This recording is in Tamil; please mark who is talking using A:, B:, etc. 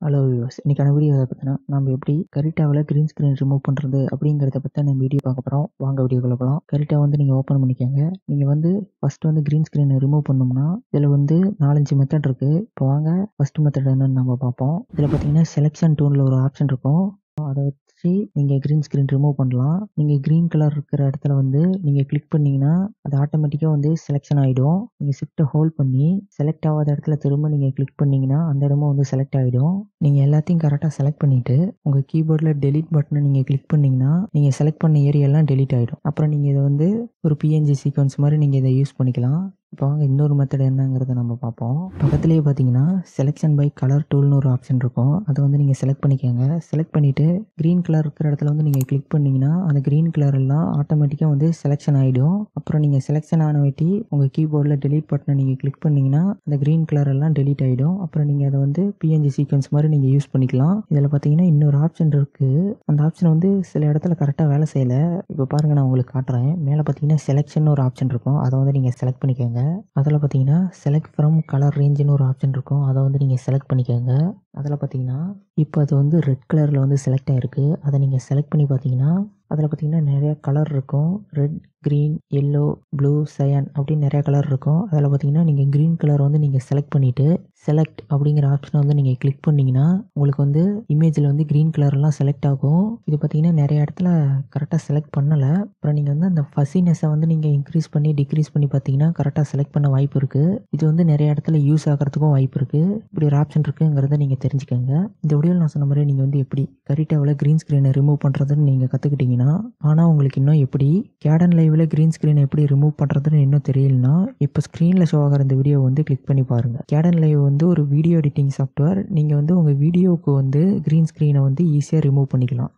A: ஹலோ வியூவர்ஸ், இன்னைக்கான வீடியோ எதை பற்றினா நம்ம எப்படி கரிட்டாவில் க்ரீன் ஸ்க்ரீன் ரிமூவ் பண்ணுறது அப்படிங்கிறத பற்றி நம்ம வீடியோ பார்க்க போகிறோம். வாங்க வீடியோக்குள்ள போகலாம். கரிட்டா வந்து நீங்கள் ஓப்பன் பண்ணிக்கோங்க. நீங்கள் வந்து ஃபஸ்ட்டு வந்து க்ரீன் ஸ்க்ரீனை ரிமூவ் பண்ணோம்னா இதில் வந்து 4-5 மெத்தட் இருக்குது. இப்போ வாங்க ஃபஸ்ட் மெத்தட் என்னன்னு நம்ம பார்ப்போம். இதில் பார்த்தீங்கன்னா செலெக்ஷன் டூலில் ஒரு ஆப்ஷன் இருக்கும். அதை வச்சு நீங்கள் க்ரீன் ஸ்க்ரீன் ரிமூவ் பண்ணலாம். நீங்கள் க்ரீன் கலர் இருக்கிற இடத்துல வந்து நீங்கள் கிளிக் பண்ணிங்கன்னா அது ஆட்டோமேட்டிக்காக வந்து செலெக்ஷன் ஆகிடும். நீங்கள் ஷிஃப்ட்டை ஹோல்ட் பண்ணி செலக்ட் ஆகாத இடத்துல திரும்ப நீங்கள் கிளிக் பண்ணிங்கன்னா அந்த இடமும் வந்து செலக்ட் ஆகிடும். நீங்கள் எல்லாத்தையும் கரெக்டாக செலக்ட் பண்ணிவிட்டு உங்கள் கீபோர்டில் டெலீட் பட்டனை நீங்கள் கிளிக் பண்ணிங்கன்னா நீங்கள் செலக்ட் பண்ண ஏரியாலாம் டெலீட் ஆகிடும். அப்புறம் நீங்கள் இதை வந்து ஒரு பிஎன்ஜி சீக்வன்ஸ் மாதிரி நீங்கள் இதை யூஸ் பண்ணிக்கலாம். இப்போ வாங்க இன்னொரு மெத்தட் என்னங்கிறத நம்ம பார்ப்போம். பக்கத்துலேயே பார்த்தீங்கன்னா செலெக்ஷன் பை கலர் டூல்னு ஒரு ஆப்ஷன் இருக்கும். அதை வந்து நீங்கள் செலக்ட் பண்ணிக்கோங்க. செலக்ட் பண்ணிவிட்டு க்ரீன் கலர் இருக்கிற இடத்துல வந்து நீங்கள் கிளிக் பண்ணிங்கன்னா அந்த க்ரீன் கலர் எல்லாம் ஆட்டோமேட்டிக்காக வந்து செலெக்ஷன் ஆகிடும். அப்புறம் நீங்கள் செலெக்ஷன் ஆன வாட்டி உங்கள் கீபோர்டில் டெலீட் பட்டனை நீங்கள் கிளிக் பண்ணிங்கன்னா அந்த க்ரீன் கலர் எல்லாம் டெலீட் ஆகிடும். அப்புறம் நீங்கள் அதை வந்து பிஎன்ஜி சீக்வன்ஸ் மாதிரி நீங்கள் யூஸ் பண்ணிக்கலாம். இதில் பார்த்தீங்கன்னா இன்னொரு ஆப்ஷன் இருக்குது. அந்த ஆப்ஷன் வந்து சில இடத்துல கரெக்டாக வேலை செய்யலை. இப்போ பாருங்கள், நான் உங்களுக்கு காட்டுறேன். மேலே பார்த்தீங்கன்னா செலெக்ஷன் ஒரு ஆப்ஷன் இருக்கும். அதை வந்து நீங்கள் செலக்ட் பண்ணிக்கோங்க. அதில் பார்த்தீங்கன்னா செலக்ட் ஃப்ரம் கலர் ரேஞ்சுன்னு ஒரு ஆப்ஷன் இருக்கும். அதை வந்து நீங்கள் செலக்ட் பண்ணிக்கோங்க. அதில் பார்த்தீங்கன்னா இப்போ அது வந்து ரெட் கலரில் வந்து செலக்ட் ஆகிருக்கு. அதை நீங்கள் செலக்ட் பண்ணி பார்த்தீங்கன்னா அதில் பார்த்தீங்கன்னா நிறைய கலர் இருக்கும். Red, green, yellow, blue, Sayan அப்படின்னு நிறைய கலர் இருக்கும். அதில் பார்த்தீங்கன்னா நீங்கள் க்ரீன் கலர் வந்து நீங்கள் செலக்ட் பண்ணிவிட்டு செலக்ட் அப்படிங்கிற ஆப்ஷனை வந்து நீங்கள் கிளிக் பண்ணிங்கன்னா உங்களுக்கு வந்து இமேஜில் வந்து க்ரீன் கலர்லாம் செலக்ட் ஆகும். இது பார்த்தீங்கன்னா நிறைய இடத்துல கரெக்டாக செலக்ட் பண்ணலை. அப்புறம் நீங்கள் வந்து அந்த ஃபஸினஸை வந்து நீங்கள் இன்க்ரீஸ் பண்ணி டிக்ரீஸ் பண்ணி பார்த்தீங்கன்னா கரெக்டாக செலக்ட் பண்ண வாய்ப்பு இருக்குது. இது வந்து நிறைய இடத்துல யூஸ் ஆகிறதுக்கும் வாய்ப்பு இருக்குது. இப்படி ஒரு ஆப்ஷன் இருக்குங்கிறத நீங்கள் தெரிஞ்சுக்கோங்க. இந்த வீடியோவில் நான் சொன்ன மாதிரி நீங்கள் வந்து எப்படி கரிட்டாவில் க்ரீன் ஸ்க்ரீனை ரிமூவ் பண்ணுறதுன்னு நீங்கள் கற்றுக்கிட்டீங்கன்னா, ஆனால் உங்களுக்கு இன்னும் எப்படி கேடன் லைவில் க்ரீன் ஸ்க்ரீனை எப்படி ரிமூவ் பண்ணுறதுன்னு இன்னும் தெரியலனா இப்போ ஸ்க்ரீனில் ஷோ ஆகிற இந்த வீடியோ வந்து கிளிக் பண்ணி பாருங்கள். கேடன் லைவ் வந்து ஒரு வீடியோ எடிட்டிங் சாஃப்ட்வேர். நீங்கள் வந்து உங்கள் வீடியோவுக்கு வந்து க்ரீன் ஸ்க்ரீனை வந்து ஈஸியாக ரிமூவ் பண்ணிக்கலாம்.